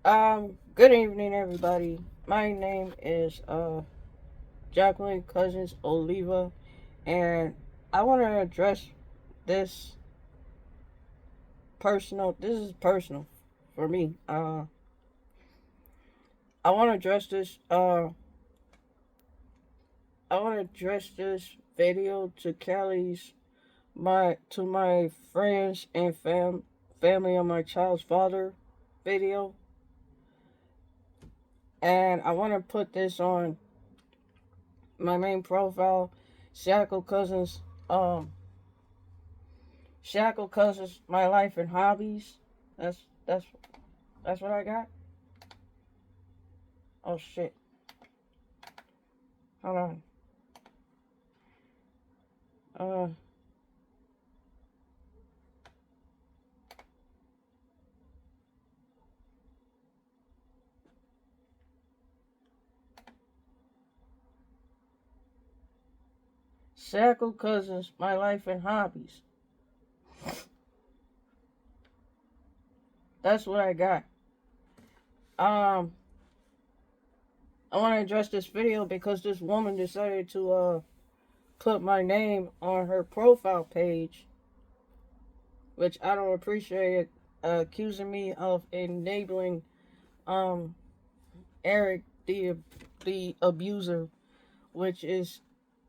Good evening, everybody. My name is Jacqueline Cousins Oliva, and I want to address this personal. This is personal for me. I want to address this. I want to address this video to Callie's my friends and family of my child's father video, and I want to put this on my main profile, Shackle Cousins. Shackle Cousins, my life and hobbies. That's that's that's what I got. Oh shit! Hold on. Uh, Shackle Cousins, my life and hobbies. That's what I got. Um, I want to address this video because this woman decided to put my name on her profile page, which I don't appreciate. Accusing me of enabling um Eric the abuser, which is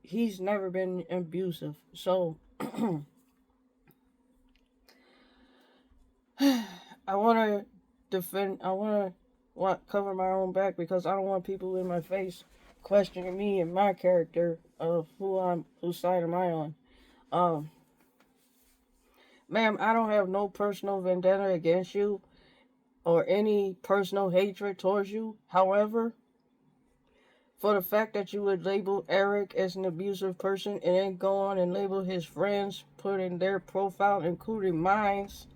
he's never been abusive. So I want to defend. I want cover my own back because I don't want people in my face questioning me and my character of whose side am I on. Um, Ma'am, I don't have no personal vendetta against you or any personal hatred towards you. However, for the fact that you would label Eric as an abusive person and then go on and label his friends, put in their profile, including mine's,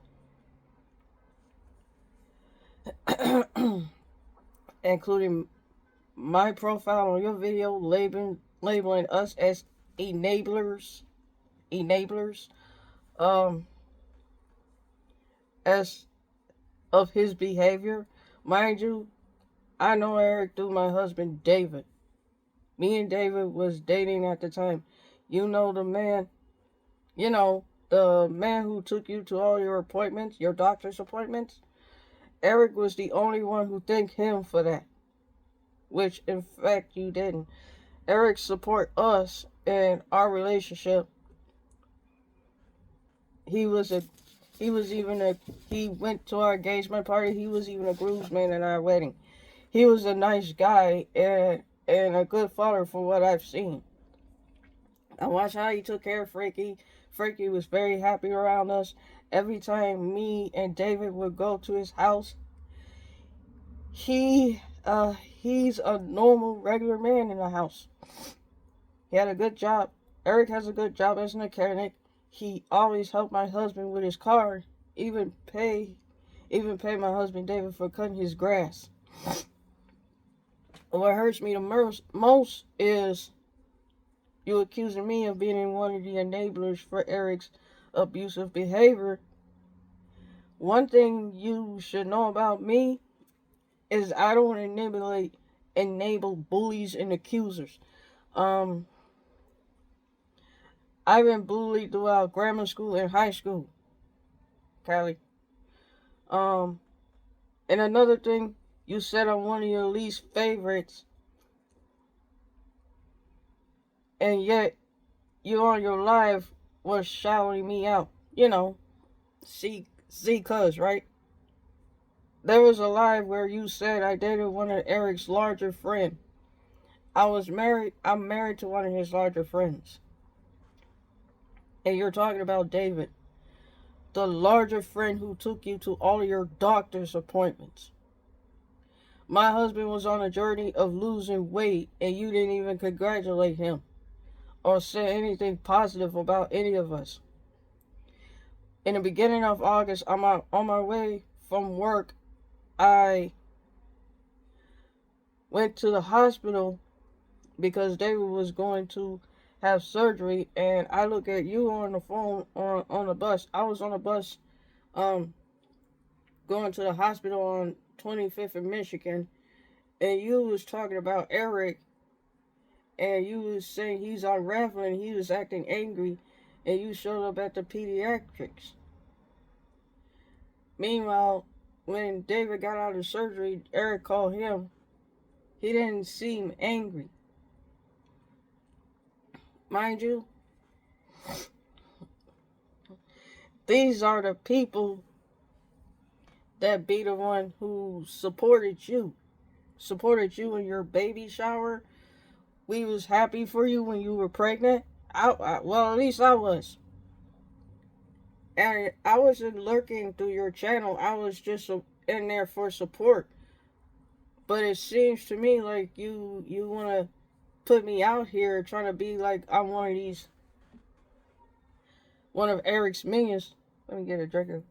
including my profile on your video, labeling us as enablers, enablers, um, as of his behavior. Mind you, I know Eric through my husband David. Me and David was dating at the time. You know the man, the man who took you to all your appointments, your doctor's appointments. Eric was the only one who thanked him for that, which in fact you didn't. Eric support us in our relationship. He was a he was even a he went to our engagement party. He was even a groomsman at our wedding. He was a nice guy and a good father for what I've seen. I watched how he took care of Frankie. Frankie was very happy around us. Every time me and David would go to his house, he's a normal regular man in the house. He had a good job. Eric has a good job as a mechanic. He always helped my husband with his car, even pay my husband David for cutting his grass. What hurts me the most is you accusing me of being one of the enablers for Eric's abusive behavior. One thing you should know about me is I don't enable bullies and accusers. Um, I've been bullied throughout grammar school and high school, Callie. Um, and another thing, you said I'm one of your least favorites, and yet you on your live was shouting me out. See, cuz, right? There was a live where you said I dated one of Eric's larger friends. I'm married to one of his larger friends. And you're talking about David, the larger friend who took you to all of your doctor's appointments. My husband was on a journey of losing weight, and you didn't even congratulate him or say anything positive about any of us. In the beginning of August, on my way from work, I went to the hospital because David was going to have surgery, and I look at you on the phone on the bus. I was on the bus, um, going to the hospital 25th in Michigan, and you was talking about Eric, and you was saying he's unraveling, he was acting angry, and you showed up at the pediatrics. Meanwhile, when David got out of surgery, Eric called him. He didn't seem angry. Mind you, these are the people that be the one who supported you in your baby shower. We was happy for you when you were pregnant. Well, at least I was. And I wasn't lurking through your channel. I was just in there for support. But it seems to me like you want to put me out here trying to be like I'm one of Eric's minions. Let me get a drink of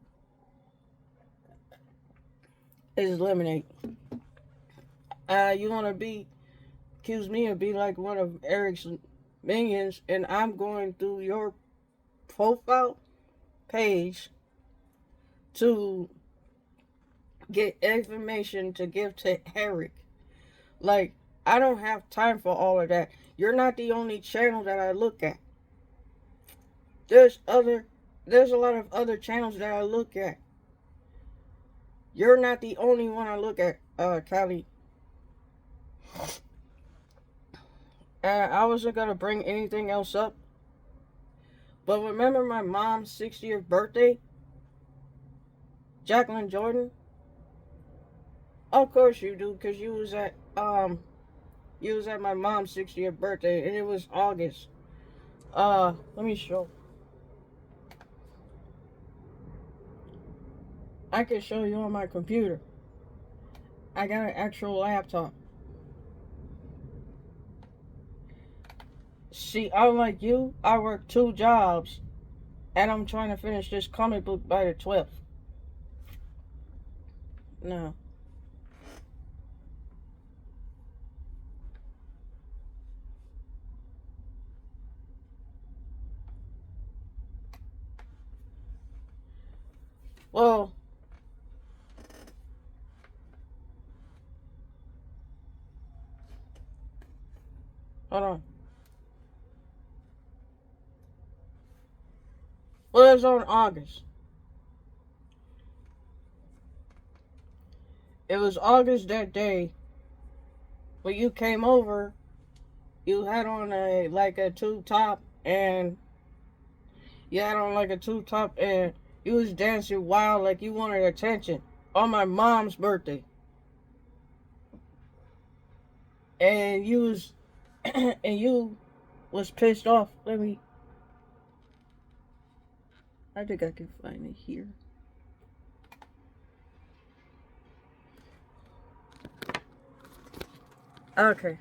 his lemonade. You want to accuse me of being like one of Eric's minions, and I'm going through your profile page to get information to give to Eric. Like, I don't have time for all of that. You're not the only channel that I look at. There's a lot of other channels that I look at. You're not the only one I look at, Callie. And I wasn't gonna bring anything else up. But remember my mom's 60th birthday? Jacqueline Jordan? Of course you do, because you was at my mom's 60th birthday, and it was August. Let me show. I can show you on my computer. I got an actual laptop. See, unlike you, I work 2 jobs, and I'm trying to finish this comic book by the 12th. No. Well, hold on. Well, it was on August. It was August that day. When you came over, you had on a tube top, and you was dancing wild like you wanted attention on my mom's birthday. And you was and you was pissed off. I think I can find it here. Okay.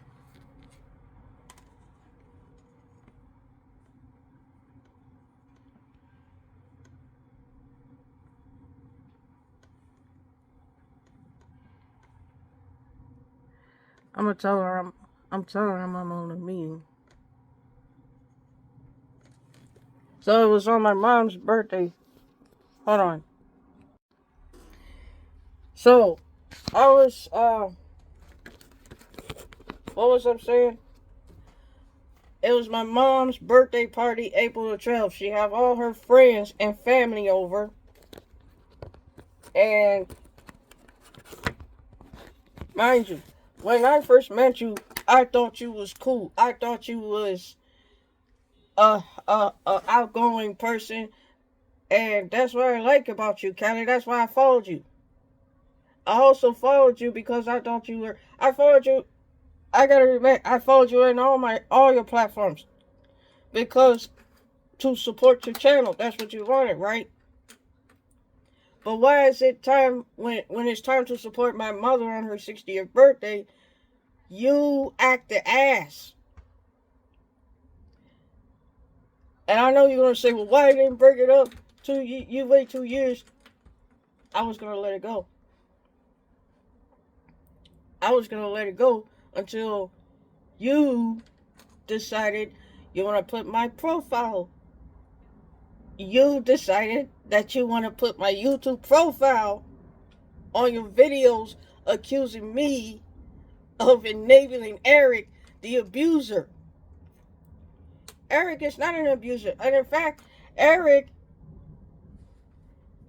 I'm gonna tell her I'm telling him I'm on a meeting. So it was on my mom's birthday. Hold on. So I was what was I saying? It was my mom's birthday party, April the 12th. She have all her friends and family over. And mind you, when I first met you, I thought you was cool. I thought you was a outgoing person, and that's what I like about you, Callie. That's why I followed you. I also followed you because I thought you were. I followed you. I gotta admit, I followed you in all your platforms because to support your channel. That's what you wanted, right? But why is it time when it's time to support my mother on her 60th birthday? You act the ass. And I know you're going to say, well, why didn't bring it up? You wait 2 years. I was going to let it go. I was going to let it go until you decided you want to put my profile. You decided that you want to put my YouTube profile on your videos accusing me of enabling Eric, the abuser. Eric is not an abuser. And in fact, Eric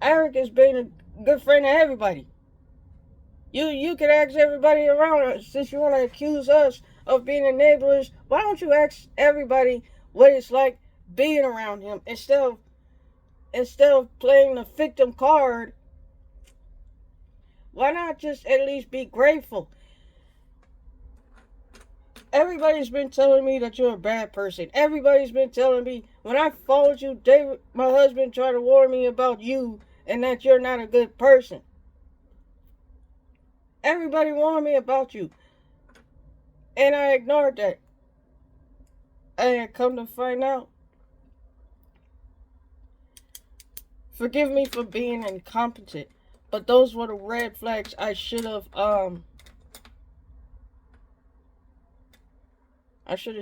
has been a good friend to everybody. You can ask everybody around us, since you want to accuse us of being enablers, why don't you ask everybody what it's like being around him instead of playing the victim card? Why not just at least be grateful? Everybody's been telling me that you're a bad person. Everybody's been telling me when I followed you, David, my husband, tried to warn me about you and that you're not a good person. Everybody warned me about you. And I ignored that. And come to find out, forgive me for being incompetent, but those were the red flags I should have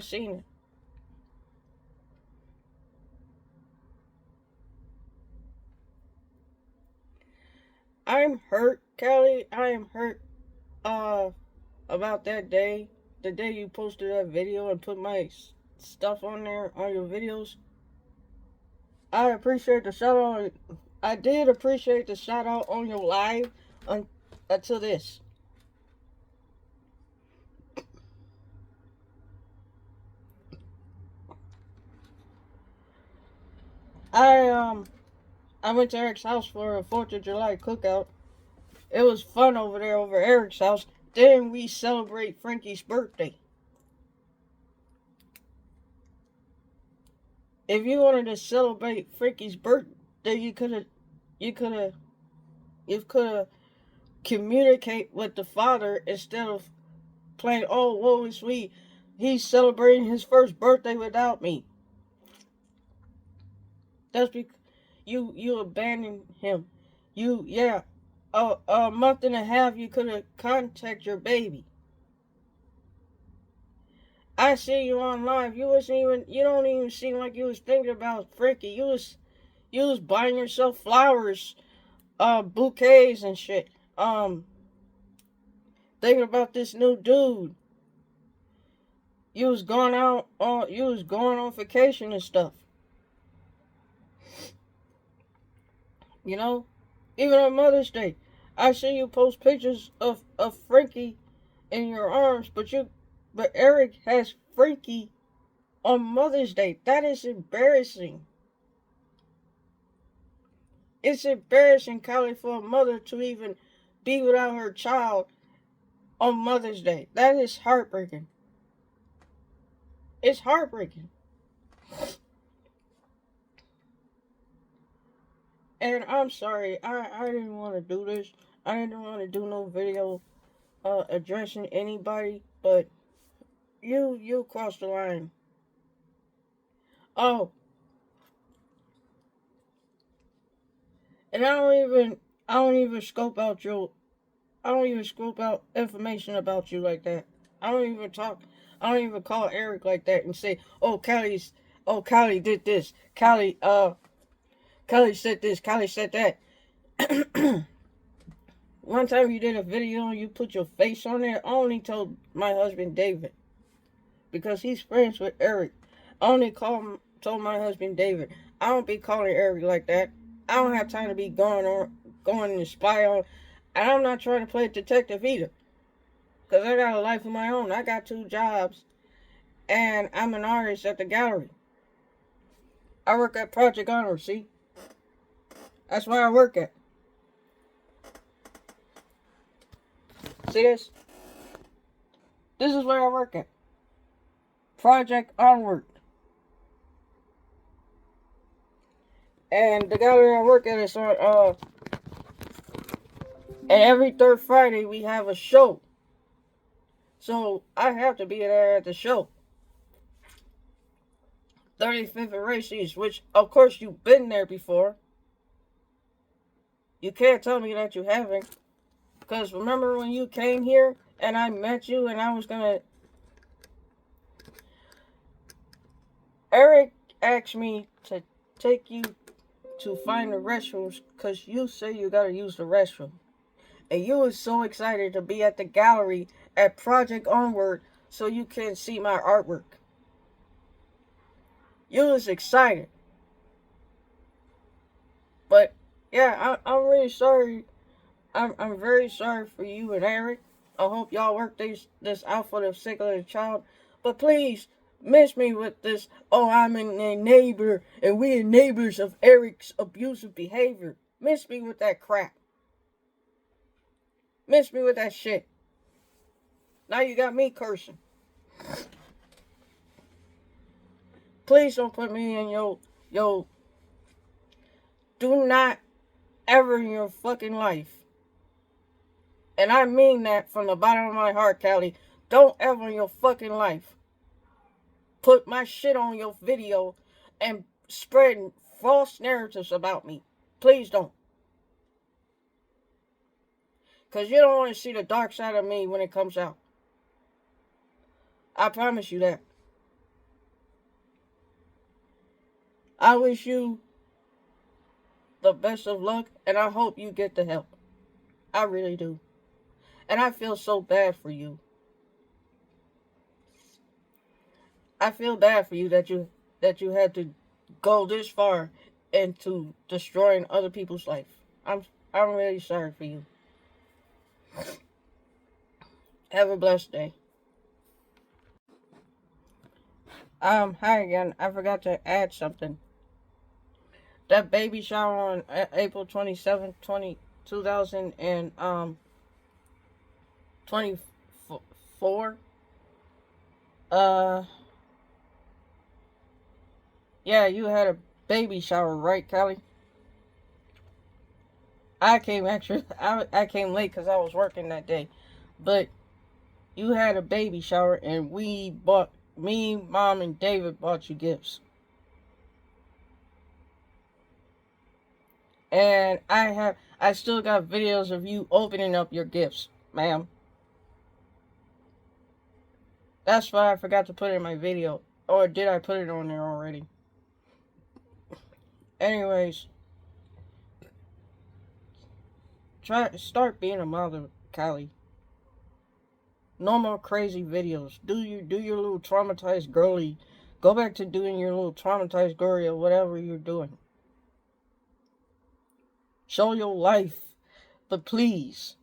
seen it. I'm hurt, Callie. I am hurt about that day. The day you posted that video and put my stuff on there on your videos. I appreciate the shout out. I did appreciate the shout out on your live until this. I went to Eric's house for a 4th of July cookout. It was fun over there over Eric's house. Then we celebrate Frankie's birthday. If you wanted to celebrate Frankie's birthday, you could have communicate with the father instead of playing, oh, woe is sweet. He's celebrating his first birthday without me. That's because you abandoned him. A month and a half you could have contacted your baby. I see you on live. You don't even seem like you was thinking about Frankie. You was buying yourself flowers, bouquets and shit. Thinking about this new dude. You was going on vacation and stuff. You know? Even on Mother's Day. I see you post pictures of Frankie in your arms, but Eric has Frankie on Mother's Day. That is embarrassing. It's embarrassing, Callie, for a mother to even be without her child on Mother's Day. That is heartbreaking. It's heartbreaking. And I'm sorry, I didn't want to do this. I didn't want to do no video addressing anybody, but you crossed the line. Oh, and I don't even scope out information about you like that. I don't even call Eric like that and say, oh, Callie did this. Callie said this, Callie said that. One time you did a video and you put your face on there, I only told my husband David. Because he's friends with Eric. I only told my husband David. I don't be calling Eric like that. I don't have time to be going and spy on. And I'm not trying to play detective either. Because I got a life of my own. I got 2 jobs. And I'm an artist at the gallery. I work at Project Honor, see? That's where I work at. See this? This is where I work at. Project Onward. And the gallery I work at is on, and every 3rd Friday we have a show. So I have to be there at the show. 35th and Races, which of course you've been there before. You can't tell me that you haven't. Because remember when you came here and I met you and I was gonna... Eric asked me to take you to find the restrooms because you say you gotta use the restroom. And you was so excited to be at the gallery at Project Onward so you can see my artwork. You was excited. But yeah, I'm really sorry. I'm very sorry for you and Eric. I hope y'all work this out for the sake of the child. But please, miss me with this. Oh, I'm a neighbor, and we are neighbors of Eric's abusive behavior. Miss me with that crap. Miss me with that shit. Now you got me cursing. Please don't put me in yo. Do not ever in your fucking life, and I mean that from the bottom of my heart, Callie. Don't ever in your fucking life put my shit on your video and spread false narratives about me. Please don't. Because you don't want to see the dark side of me when it comes out. I promise you that. I wish you the best of luck, and I hope you get the help. I really do. And I feel so bad for you. I feel bad for you that you had to go this far into destroying other people's life. I'm really sorry for you. Have a blessed day. Hi again. I forgot to add something. That baby shower on April 27th, 2024. Uh, yeah, you had a baby shower, right, Callie? I came I came late because I was working that day. But you had a baby shower, and me, Mom, and David bought you gifts. And I still got videos of you opening up your gifts, ma'am. That's why I forgot to put it in my video. Or did I put it on there already? Anyways, start being a mother, Callie. No more crazy videos. Do your little traumatized girly. Go back to doing your little traumatized girly or whatever you're doing. Show your life. But please,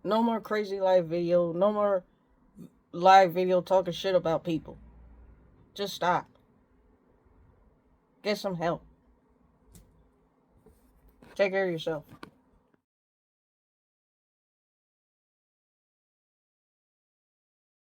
no more crazy live video. No more live video talking shit about people. Just stop. Get some help. Take care of yourself.